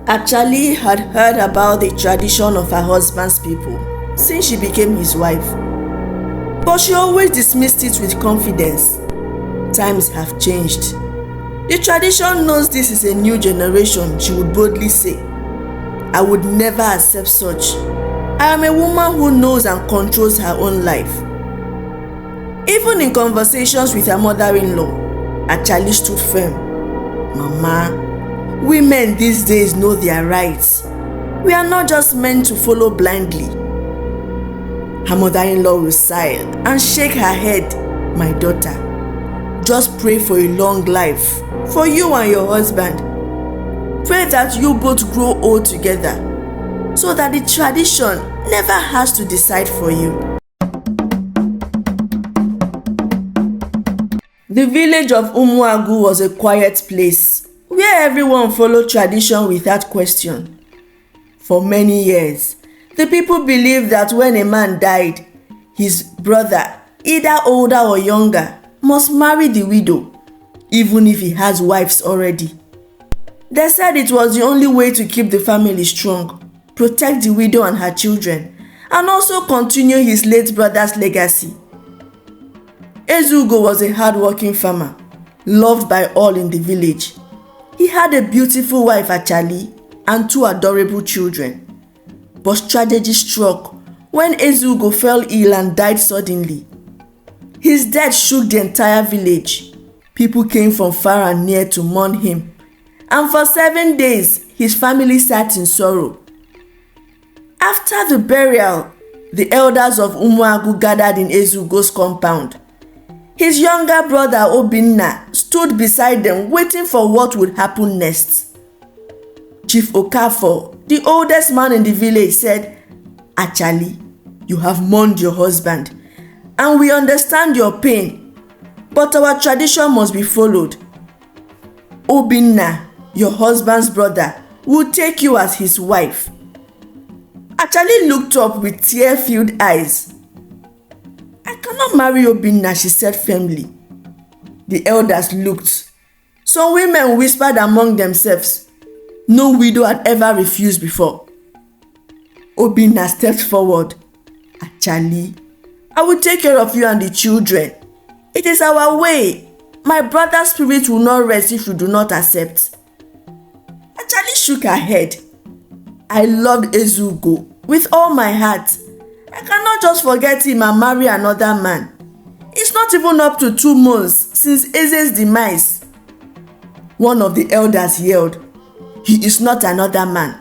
Achali had heard about the tradition of her husband's people since she became his wife, but she always dismissed it with confidence. Times have changed. The tradition knows this is a new generation, she would boldly say. I would never accept such. I am a woman who knows and controls her own life. Even in conversations with her mother-in-law, Achali stood firm. Mama, women these days know their rights. We are not just meant to follow blindly. Her mother-in-law will sigh and shake her head. My daughter, just pray for a long life for you and your husband. Pray that you both grow old together so that the tradition never has to decide for you. The village of Umuagu was a quiet place where everyone followed tradition without question. For many years, the people believed that when a man died, his brother, either older or younger, must marry the widow, even if he has wives already. They said it was the only way to keep the family strong, protect the widow and her children, and also continue his late brother's legacy. Eze Ugo was a hard-working farmer, loved by all in the village. He had a beautiful wife, Achali, and 2 adorable children. But tragedy struck when Eze Ugo fell ill and died suddenly. His death shook the entire village. People came from far and near to mourn him, and for 7 days, his family sat in sorrow. After the burial, the elders of Umuagu gathered in Eze Ugo's compound. His younger brother Obinna stood beside them waiting for what would happen next. Chief Okafor, the oldest man in the village, said, Achali, you have mourned your husband, and we understand your pain, but our tradition must be followed. Obinna, your husband's brother, will take you as his wife. Achali looked up with tear-filled eyes. I cannot marry Obinna, she said firmly. The elders looked. Some women whispered among themselves. No widow had ever refused before. Obinna stepped forward. Achali, I will take care of you and the children. It is our way. My brother's spirit will not rest if you do not accept. Achali shook her head. I loved Eze Ugo with all my heart. I cannot just forget him and marry another man. It's not even up to 2 months since Eze's demise. One of the elders yelled, He is not another man.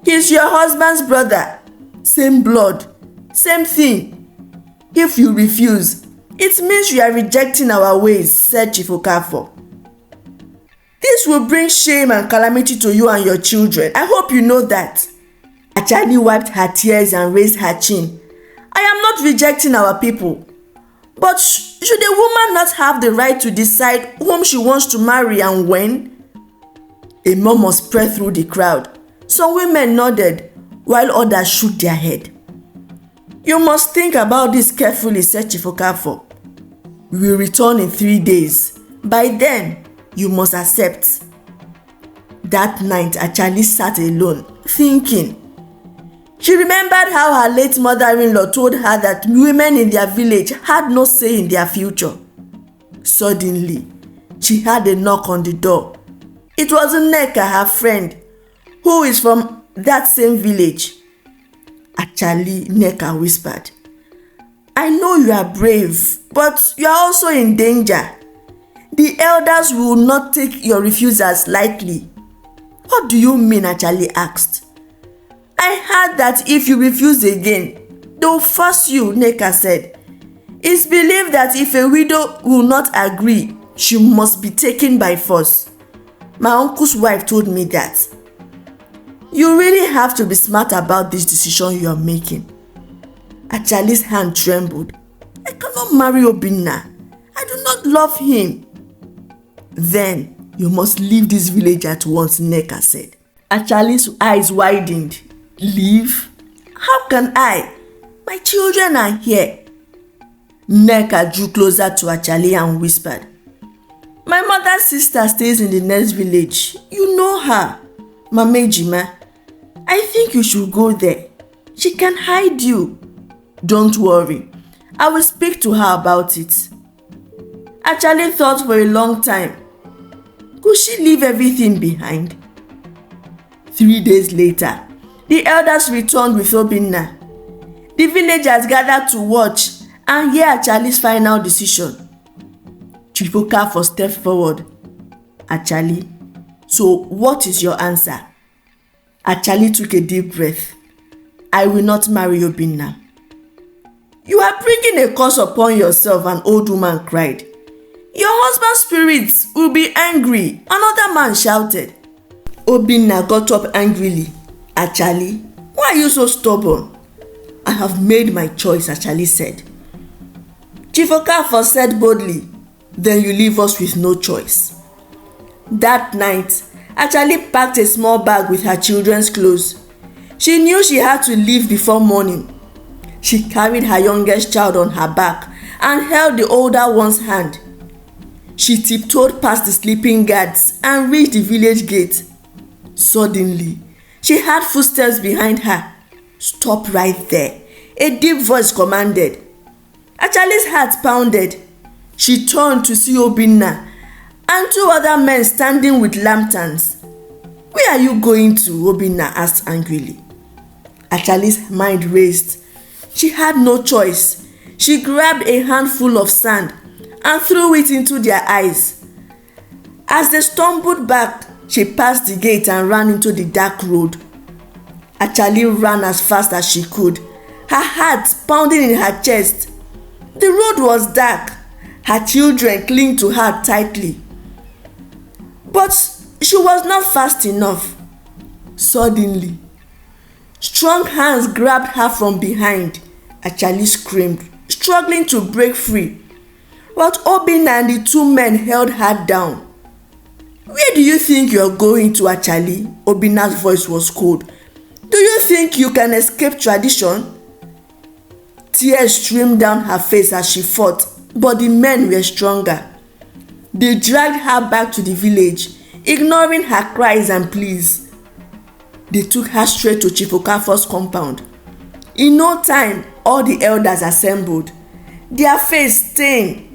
He is your husband's brother. Same blood, same thing. If you refuse, it means you are rejecting our ways, said Chief Okafor. This will bring shame and calamity to you and your children. I hope you know that. Achali wiped her tears and raised her chin. I am not rejecting our people. But should a woman not have the right to decide whom she wants to marry and when? A murmur spread through the crowd. Some women nodded, while others shook their head. You must think about this carefully, said Chief Okafor. We will return in 3 days. By then, you must accept. That night, Achali sat alone, thinking. She remembered how her late mother-in-law told her that women in their village had no say in their future. Suddenly, she heard a knock on the door. It was Nneka, her friend, who is from that same village. Achali, Nneka whispered, I know you are brave, but you are also in danger. The elders will not take your refusals lightly. What do you mean? Achali asked. I heard that if you refuse again, they will force you, Nneka said. It's believed that if a widow will not agree, she must be taken by force. My uncle's wife told me that. You really have to be smart about this decision you are making. Achali's hand trembled. I cannot marry Obinna. I do not love him. Then you must leave this village at once, Nneka said. Achali's eyes widened. Leave? How can I? My children are here. Nneka drew closer to Achali and whispered, My mother's sister stays in the next village. You know her. Mama Ejima, I think you should go there. She can hide you. Don't worry, I will speak to her about it. Achali thought for a long time. Could she leave everything behind? 3 days later, the elders returned with Obinna. The villagers gathered to watch and hear Achali's final decision. Chief Okafor stepped forward. Achali, so what is your answer? Achali took a deep breath. I will not marry Obinna. You are bringing a curse upon yourself, an old woman cried. Your husband's spirits will be angry, another man shouted. Obinna got up angrily. Achali, why are you so stubborn? I have made my choice, Achali said. Chief Okafor said boldly, then you leave us with no choice. That night, Achali packed a small bag with her children's clothes. She knew she had to leave before morning. She carried her youngest child on her back and held the older one's hand. She tiptoed past the sleeping guards and reached the village gate. Suddenly, she heard footsteps behind her. Stop right there, a deep voice commanded. Achali's heart pounded. She turned to see Obinna and 2 other men standing with lanterns. Where are you going to? Obinna asked angrily. Achali's mind raced. She had no choice. She grabbed a handful of sand and threw it into their eyes. As they stumbled back, she passed the gate and ran into the dark road. Achali ran as fast as she could, her heart pounding in her chest. The road was dark. Her children clung to her tightly. But she was not fast enough. Suddenly, strong hands grabbed her from behind. Achali screamed, struggling to break free. But Obinna and the 2 men held her down. Where do you think you are going to, Achali? Obinna's voice was cold. Do you think you can escape tradition? Tears streamed down her face as she fought, but the men were stronger. They dragged her back to the village, ignoring her cries and pleas. They took her straight to Chief Okafor's compound. In no time, all the elders assembled, their faces stained.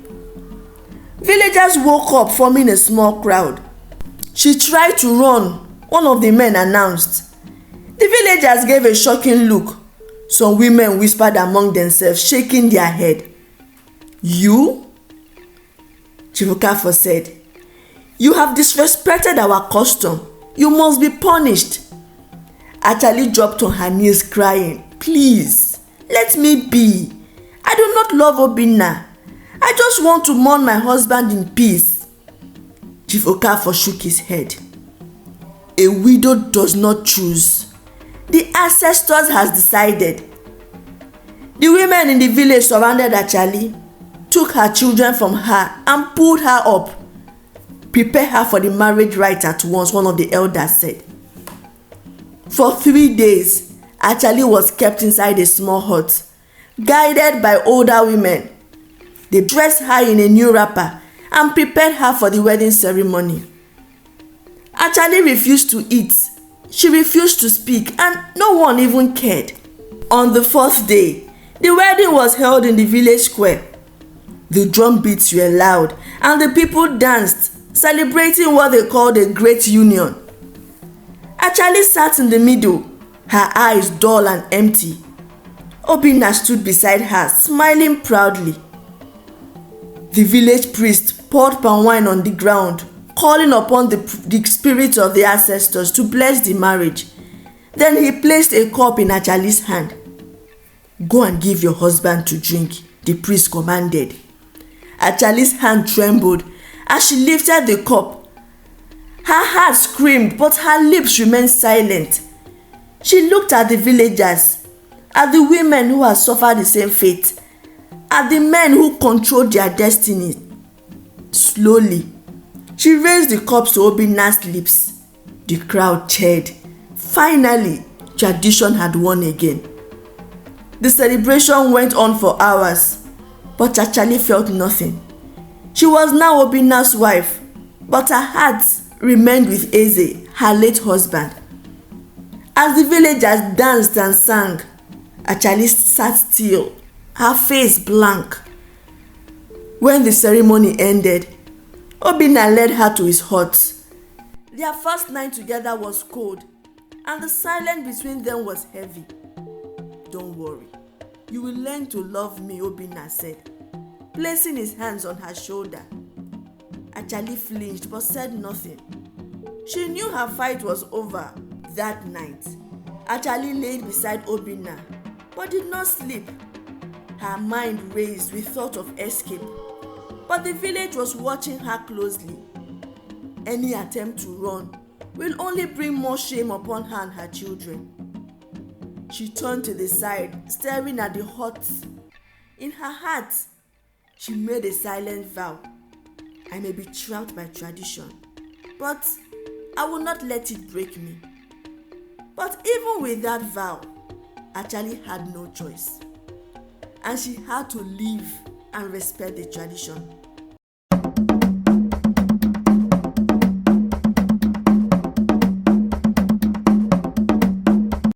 Villagers woke up, forming a small crowd. She tried to run, one of the men announced. The villagers gave a shocking look. Some women whispered among themselves, shaking their head. You? Chief Okafor said, you have disrespected our custom. You must be punished. Achali dropped on her knees crying, please, let me be. I do not love Obinna. I just want to mourn my husband in peace. Chief Okafor shook his head. A widow does not choose. The ancestors has decided. The women in the village surrounded Achali, took her children from her and pulled her up. Prepare her for the marriage rite at once, one of the elders said. For 3 days, Achali was kept inside a small hut, guided by older women. They dressed her in a new wrapper and prepared her for the wedding ceremony. Achali refused to eat. She refused to speak, and no one even cared. On the 4th day, the wedding was held in the village square. The drum beats were loud, and the people danced, celebrating what they called a great union. Achali sat in the middle, her eyes dull and empty. Obinna stood beside her, smiling proudly. The village priest poured palm wine on the ground, calling upon the spirit of the ancestors to bless the marriage. Then he placed a cup in Achali's hand. Go and give your husband to drink, the priest commanded. Achali's hand trembled as she lifted the cup. Her heart screamed, but her lips remained silent. She looked at the villagers, at the women who had suffered the same fate, at the men who controlled their destiny. Slowly, she raised the cups to Obinna's lips. The crowd cheered. Finally, tradition had won again. The celebration went on for hours, but Achali felt nothing. She was now Obinna's wife, but her heart remained with Eze, her late husband. As the villagers danced and sang, Achali sat still, her face blank. When the ceremony ended, Obinna led her to his hut. Their first night together was cold, and the silence between them was heavy. "Don't worry, you will learn to love me," Obinna said, placing his hands on her shoulder. Achali flinched but said nothing. She knew her fight was over that night. Achali laid beside Obinna but did not sleep. Her mind raced with thought of escape, but the village was watching her closely. Any attempt to run will only bring more shame upon her and her children. She turned to the side, staring at the hut. In her heart, she made a silent vow. "I may be trapped by tradition, but I will not let it break me." But even with that vow, Achali had no choice, and she had to live and respect the tradition.